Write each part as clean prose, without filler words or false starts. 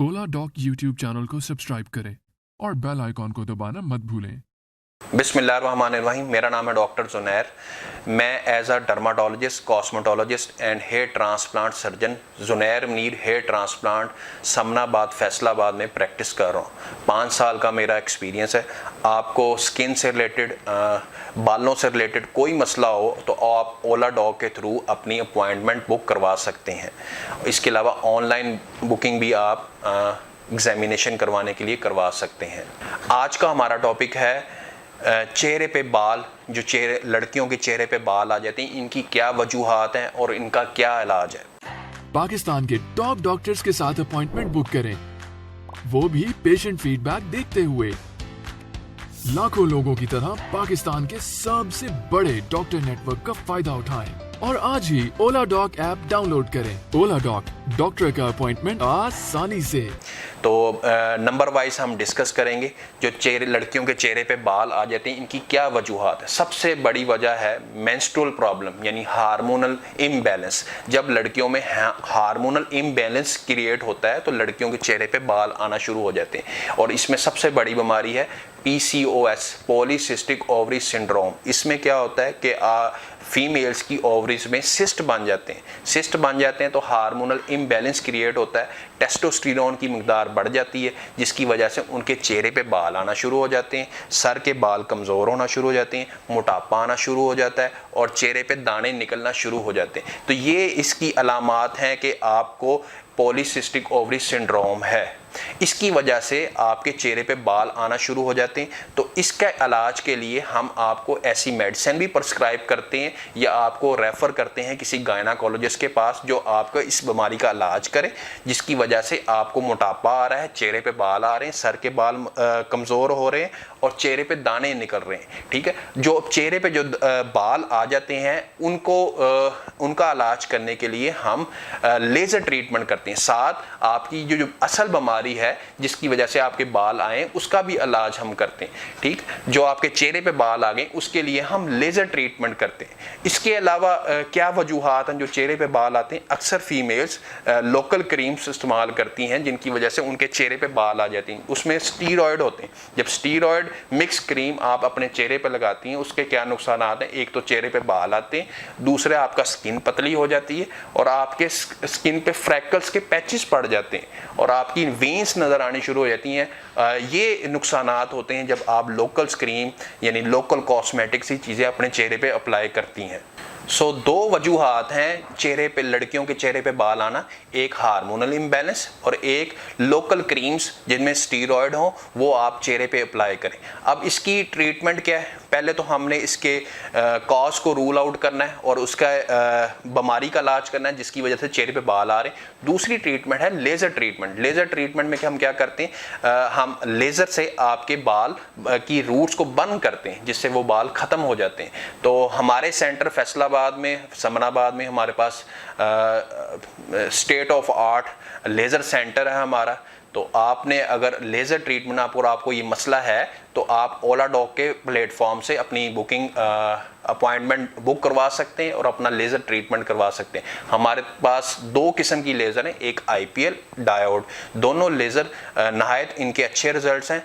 Oladoc YouTube channel को subscribe करें और बेल आइकॉन को दबाना मत भूलें। बिस्मिल्लाहिर्रहमानिर्रहीम। मेरा नाम है डॉक्टर जुनैर। मैं as a dermatologist, cosmetologist and hair transplant surgeon Junair Mir hair transplant Samanabad Faisalabad में प्रैक्टिस कर रहा हूँ। 5 साल का मेरा एक्सपीरियंस है। आपको स्किन से रिलेटेड, बालों से रिलेटेड कोई मसला हो तो आप ओलाडॉक के थ्रू अपनी अपॉइंटमेंट बुक करवा सकते हैं। इसके अलावा ऑनलाइन बुकिंग भी आप एग्जामिनेशन करवाने के लिए करवा सकते हैं। आज का हमारा टॉपिक है चेहरे पे बाल, जो लड़कियों के चेहरे पे बाल आ जाते हैं, इनकी क्या वजूहात हैं और इनका क्या इलाज है। पाकिस्तान के टॉप डॉक्टर्स के साथ अपॉइंटमेंट बुक करें, वो भी पेशेंट फीडबैक देखते हुए। लाखों लोगों की तरह पाकिस्तान के सबसे बड़े डॉक्टर नेटवर्क का फायदा उठाएं और आज ही ओलाडॉक ऐप डाउनलोड करें। ओलाडॉक, डॉक्टर का अपॉइंटमेंट आसानी से। तो नंबर वाइज हम डिस्कस करेंगे। जो लड़कियों के चेहरे पे बाल आ जाते हैं, इनकी क्या वजूहात है। सबसे बड़ी वजह है मेंस्ट्रुअल प्रॉब्लम, यानी हार्मोनल इम्बैलेंस। जब लड़कियों में हार्मोनल इम्बैलेंस क्रिएट होता है तो लड़कियों के चेहरे पे बाल आना शुरू हो जाते हैं। और इसमें सबसे बड़ी बीमारी है PCOS, पॉलीसिस्टिक ओवरी सिंड्रोम। इसमें क्या होता है कि फीमेल्स की ओवरीज में सिस्ट बन जाते हैं। सिस्ट बन जाते हैं तो हार्मोनल इम्बैलेंस क्रिएट होता है, टेस्टोस्टेरोन की मिकदार बढ़ जाती है, जिसकी वजह से उनके चेहरे पे बाल आना शुरू हो जाते हैं, सर के बाल कमज़ोर होना शुरू हो जाते हैं, मोटापा आना शुरू हो जाता है और चेहरे पे दाने निकलना शुरू हो जाते हैं। तो ये इसकी अलामात हैं कि आपको पॉलीसिस्टिक ओवरी सिंड्रोम है। इसकी वजह से आपके चेहरे पे बाल आना शुरू हो जाते हैं। तो इसका इलाज के लिए हम आपको ऐसी मेडिसिन भी प्रिस्क्राइब करते हैं या आपको रेफ़र करते हैं किसी गायनाकोलॉजिस्ट के पास, जो आपको इस बीमारी का इलाज करे, जिसकी वजह से आपको मोटापा आ रहा है, चेहरे पे बाल आ रहे हैं, सर के बाल कमज़ोर हो रहे हैं और चेहरे पे दाने निकल रहे हैं। ठीक है, जो चेहरे पे जो बाल आ जाते हैं उनका इलाज करने के लिए हम लेज़र ट्रीटमेंट करते हैं। साथ आपकी जो असल बीमारी है जिसकी वजह से आपके बाल आए, उसका भी इलाज हम करते हैं। ठीक, जो आपके चेहरे पे बाल आ गए उसके लिए हम लेजर ट्रीटमेंट करते हैं। इसके अलावा क्या वजूहात हैं जो चेहरे पे बाल आते हैं। अक्सर फीमेल्स लोकल क्रीम्स इस्तेमाल करती हैं जिनकी वजह से उनके चेहरे पे बाल आ जाती हैं। उसमें स्टीरॉयड होते हैं। जब स्टीरॉयड मिक्स क्रीम आप अपने चेहरे पे लगाती हैं, उसके क्या नुकसान हैं। एक तो चेहरे पे बाल आते हैं, दूसरे आपका स्किन पतली हो जाती है और आपके स्किन पे फ्रैकल्स के पैचेस पड़ जाते हैं और आपकी वेन्स नज़र आनी शुरू हो जाती हैं। ये नुकसानात होते हैं जब आप लोकल क्रीम यानी लोकल कॉस्मेटिक सी चीज़ें अपने चेहरे पे अप्लाई करती हैं। दो वजूहात हैं चेहरे पे, लड़कियों के चेहरे पे बाल आना। एक हार्मोनल इम्बैलेंस और एक लोकल क्रीम्स जिनमें स्टीरॉयड हो, वो आप चेहरे पे अप्लाई करें। अब इसकी ट्रीटमेंट क्या है। पहले तो हमने इसके कॉज को रूल आउट करना है और उसका बीमारी का इलाज करना है जिसकी वजह से चेहरे पे बाल आ रहे हैं। दूसरी ट्रीटमेंट है लेज़र ट्रीटमेंट। लेज़र ट्रीटमेंट में हम क्या करते हैं, हम लेज़र से आपके बाल की रूट्स को बंद करते हैं, जिससे वो बाल ख़त्म हो जाते हैं। तो हमारे सेंटर फैसलाबाद में, समनाबाद में हमारे पास state of art laser centre है हमारा। तो आपने अगर लेज़र ट्रीटमेंट आपको ये मसला है तो आप ओलाडॉक के प्लेटफॉर्म से अपनी बुकिंग अपॉइंटमेंट बुक करवा सकते हैं और अपना लेज़र ट्रीटमेंट करवा सकते हैं। हमारे पास 2 किस्म की लेज़र हैं, एक IPL, डायोड। दोनों लेज़र नहायत इनके अच्छे रिजल्ट्स हैं।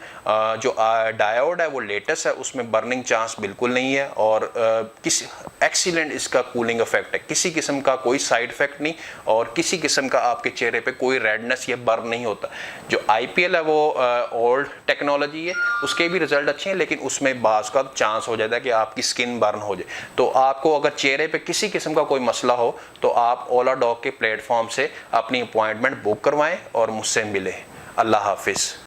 जो डायोड है वो लेटेस्ट है, उसमें बर्निंग चांस बिल्कुल नहीं है और किसी एक्सीलेंट इसका कूलिंग इफेक्ट है। किसी किस्म का कोई साइड इफेक्ट नहीं और किसी किस्म का आपके चेहरे पे कोई रेडनेस या बर्न नहीं होता। जो IPL है वो ओल्ड टेक्नोलॉजी है, उसके भी रिजल्ट अच्छे हैं, लेकिन उसमें बाज़ का चांस हो जाता है कि आपकी स्किन बर्न हो जाए। तो आपको अगर चेहरे पे किसी किस्म का कोई मसला हो तो आप ओलाडॉक के प्लेटफॉर्म से अपनी अपॉइंटमेंट बुक करवाएं और मुझसे मिलें। अल्लाह हाफिज़।